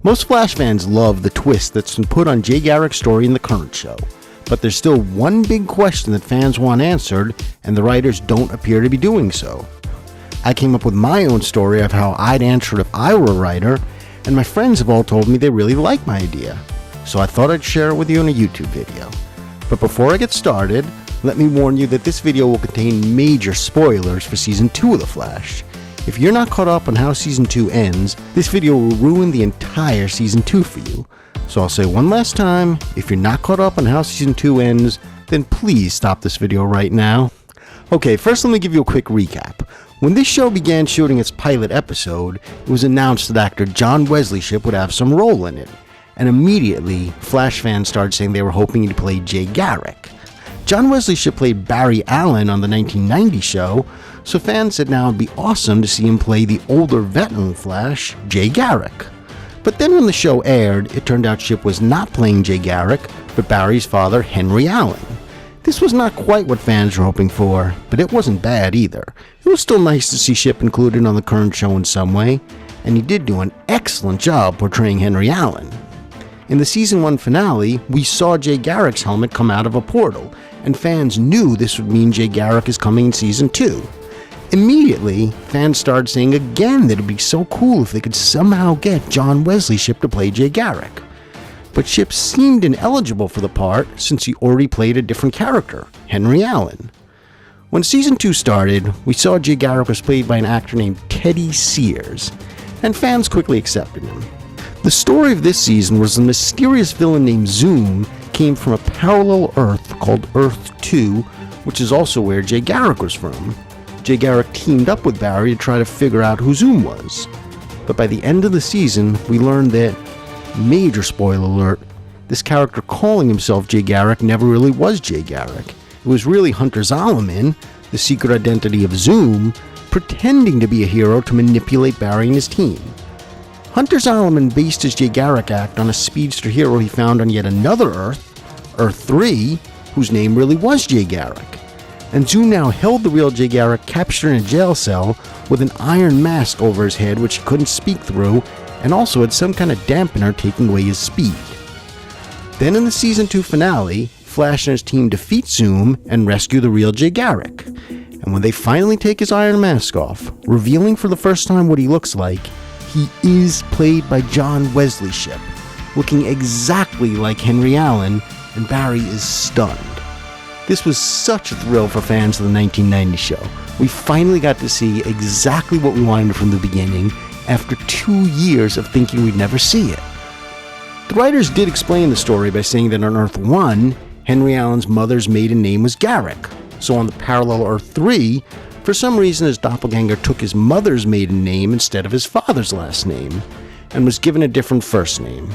Most Flash fans love the twist that's been put on Jay Garrick's story in the current show, but there's still one big question that fans want answered, and the writers don't appear to be doing so. I came up with my own story of how I'd answer it if I were a writer, and my friends have all told me they really like my idea, so I thought I'd share it with you in a YouTube video. But before I get started, let me warn you that this video will contain major spoilers for Season 2 of The Flash. If you're not caught up on how Season 2 ends, this video will ruin the entire Season 2 for you. So I'll say one last time, if you're not caught up on how Season 2 ends, then please stop this video right now. Okay, first let me give you a quick recap. When this show began shooting its pilot episode, it was announced that actor John Wesley Shipp would have some role in it. And immediately, Flash fans started saying they were hoping he'd play Jay Garrick. John Wesley Shipp played Barry Allen on the 1990 show, so fans said now it'd be awesome to see him play the older veteran Flash, Jay Garrick. But then when the show aired, it turned out Shipp was not playing Jay Garrick, but Barry's father, Henry Allen. This was not quite what fans were hoping for, but it wasn't bad either. It was still nice to see Shipp included on the current show in some way, and he did do an excellent job portraying Henry Allen. In the Season 1 finale, we saw Jay Garrick's helmet come out of a portal, and fans knew this would mean Jay Garrick is coming in Season 2. Immediately, fans started saying again that it'd be so cool if they could somehow get John Wesley Shipp to play Jay Garrick. But Shipp seemed ineligible for the part since he already played a different character, Henry Allen. When Season 2 started, we saw Jay Garrick was played by an actor named Teddy Sears, and fans quickly accepted him. The story of this season was a mysterious villain named Zoom came from a parallel Earth called Earth 2, which is also where Jay Garrick was from. Jay Garrick teamed up with Barry to try to figure out who Zoom was. But by the end of the season, we learned that, major spoiler alert, this character calling himself Jay Garrick never really was Jay Garrick. It was really Hunter Zolomon, the secret identity of Zoom, pretending to be a hero to manipulate Barry and his team. Hunter Zolomon based his Jay Garrick act on a speedster hero he found on yet another Earth, Earth 3, whose name really was Jay Garrick. And Zoom now held the real Jay Garrick captured in a jail cell with an iron mask over his head which he couldn't speak through, and also had some kind of dampener taking away his speed. Then in the Season 2 finale, Flash and his team defeat Zoom and rescue the real Jay Garrick. And when they finally take his iron mask off, revealing for the first time what he looks like, he is played by John Wesley Shipp, looking exactly like Henry Allen, and Barry is stunned. This was such a thrill for fans of the 1990 show. We finally got to see exactly what we wanted from the beginning after 2 years of thinking we'd never see it. The writers did explain the story by saying that on Earth 1, Henry Allen's mother's maiden name was Garrick, so on the parallel Earth 3, for some reason his doppelganger took his mother's maiden name instead of his father's last name, and was given a different first name.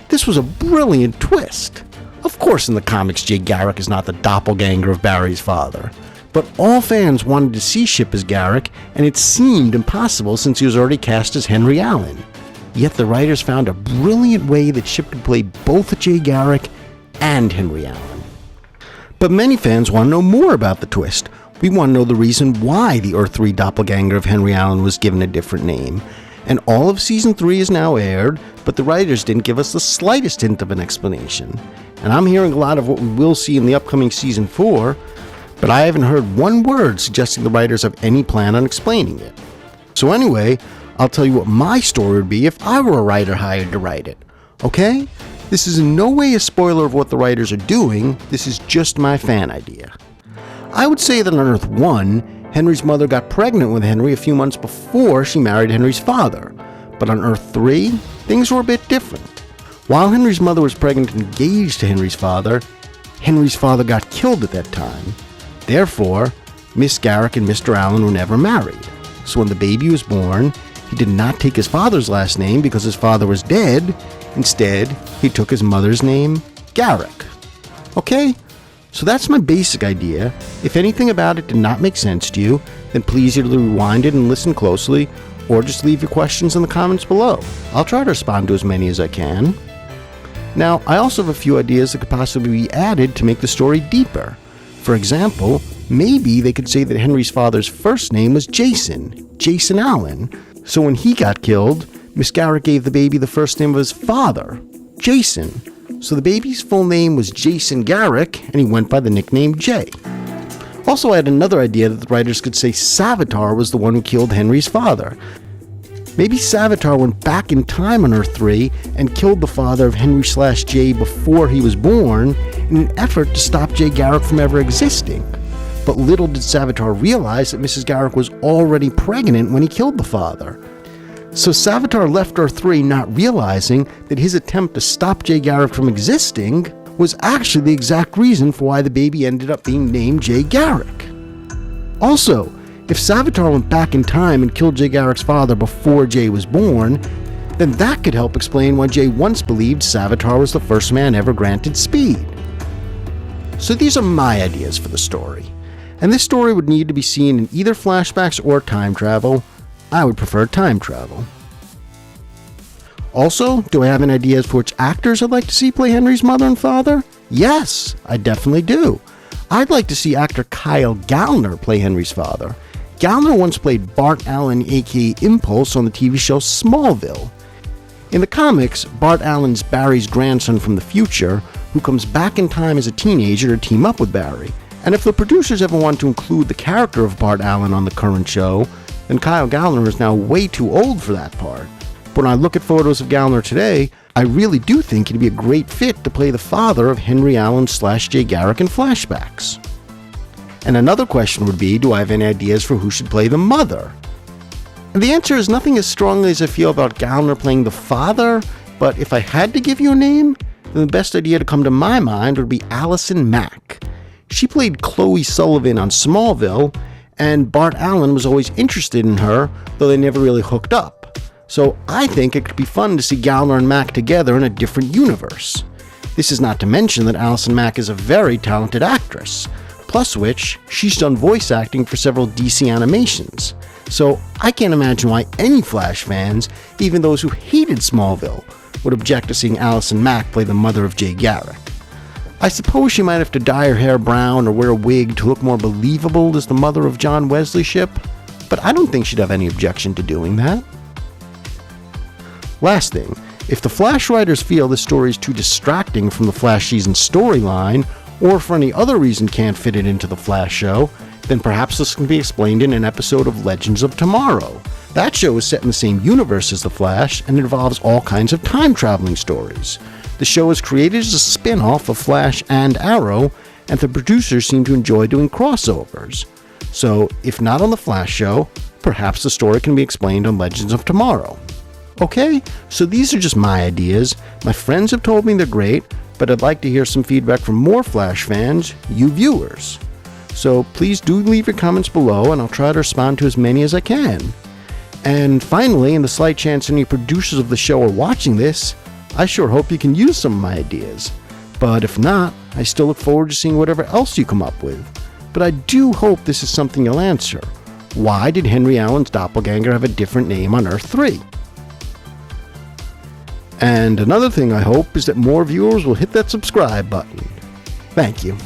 This was a brilliant twist. Of course in the comics Jay Garrick is not the doppelganger of Barry's father, but all fans wanted to see Shipp as Garrick, and it seemed impossible since he was already cast as Henry Allen. Yet the writers found a brilliant way that Shipp could play both Jay Garrick and Henry Allen. But many fans want to know more about the twist. We want to know the reason why the Earth 3 doppelganger of Henry Allen was given a different name. And all of Season 3 is now aired, but the writers didn't give us the slightest hint of an explanation. And I'm hearing a lot of what we will see in the upcoming Season 4, but I haven't heard one word suggesting the writers have any plan on explaining it. So anyway, I'll tell you what my story would be if I were a writer hired to write it. Okay? This is in no way a spoiler of what the writers are doing, this is just my fan idea. I would say that on Earth 1, Henry's mother got pregnant with Henry a few months before she married Henry's father. But on Earth 3, things were a bit different. While Henry's mother was pregnant and engaged to Henry's father got killed at that time. Therefore, Miss Garrick and Mr. Allen were never married. So when the baby was born, he did not take his father's last name because his father was dead. Instead, he took his mother's name, Garrick. Okay? So that's my basic idea. If anything about it did not make sense to you, then please either rewind it and listen closely, or just leave your questions in the comments below. I'll try to respond to as many as I can. Now, I also have a few ideas that could possibly be added to make the story deeper. For example, maybe they could say that Henry's father's first name was Jason Allen. So when he got killed, Miss Garrick gave the baby the first name of his father, Jason. So the baby's full name was Jason Garrick, and he went by the nickname Jay. Also, I had another idea that the writers could say Savitar was the one who killed Henry's father. Maybe Savitar went back in time on Earth 3 and killed the father of Henry/Jay before he was born in an effort to stop Jay Garrick from ever existing. But little did Savitar realize that Mrs. Garrick was already pregnant when he killed the father. So Savitar left Earth 3 not realizing that his attempt to stop Jay Garrick from existing was actually the exact reason for why the baby ended up being named Jay Garrick. Also, if Savitar went back in time and killed Jay Garrick's father before Jay was born, then that could help explain why Jay once believed Savitar was the first man ever granted speed. So these are my ideas for the story, and this story would need to be seen in either flashbacks or time travel. I would prefer time travel. Also, do I have any ideas for which actors I'd like to see play Henry's mother and father? Yes, I definitely do. I'd like to see actor Kyle Gallner play Henry's father. Gallner once played Bart Allen, aka Impulse, on the TV show Smallville. In the comics, Bart Allen's Barry's grandson from the future, who comes back in time as a teenager to team up with Barry. And if the producers ever want to include the character of Bart Allen on the current show, then Kyle Gallner is now way too old for that part. But when I look at photos of Gallner today, I really do think he'd be a great fit to play the father of Henry Allen/Jay Garrick in flashbacks. And another question would be, do I have any ideas for who should play the mother? And the answer is nothing as strongly as I feel about Gallner playing the father, but if I had to give you a name, then the best idea to come to my mind would be Allison Mack. She played Chloe Sullivan on Smallville, and Bart Allen was always interested in her, though they never really hooked up. So I think it could be fun to see Gallner and Mack together in a different universe. This is not to mention that Allison Mack is a very talented actress, plus which, she's done voice acting for several DC animations. So I can't imagine why any Flash fans, even those who hated Smallville, would object to seeing Allison Mack play the mother of Jay Garrick. I suppose she might have to dye her hair brown or wear a wig to look more believable as the mother of John Wesley Shipp, but I don't think she'd have any objection to doing that. Last thing, if the Flash writers feel this story is too distracting from the Flash season storyline, or for any other reason can't fit it into the Flash show, then perhaps this can be explained in an episode of Legends of Tomorrow. That show is set in the same universe as The Flash and involves all kinds of time-traveling stories. The show is created as a spin-off of Flash and Arrow, and the producers seem to enjoy doing crossovers. So, if not on The Flash show, perhaps the story can be explained on Legends of Tomorrow. Okay, so these are just my ideas. My friends have told me they're great, but I'd like to hear some feedback from more Flash fans, you viewers. So please do leave your comments below, and I'll try to respond to as many as I can. And finally, in the slight chance any producers of the show are watching this, I sure hope you can use some of my ideas. But if not, I still look forward to seeing whatever else you come up with. But I do hope this is something you'll answer. Why did Henry Allen's doppelganger have a different name on Earth 3? And another thing I hope is that more viewers will hit that subscribe button. Thank you.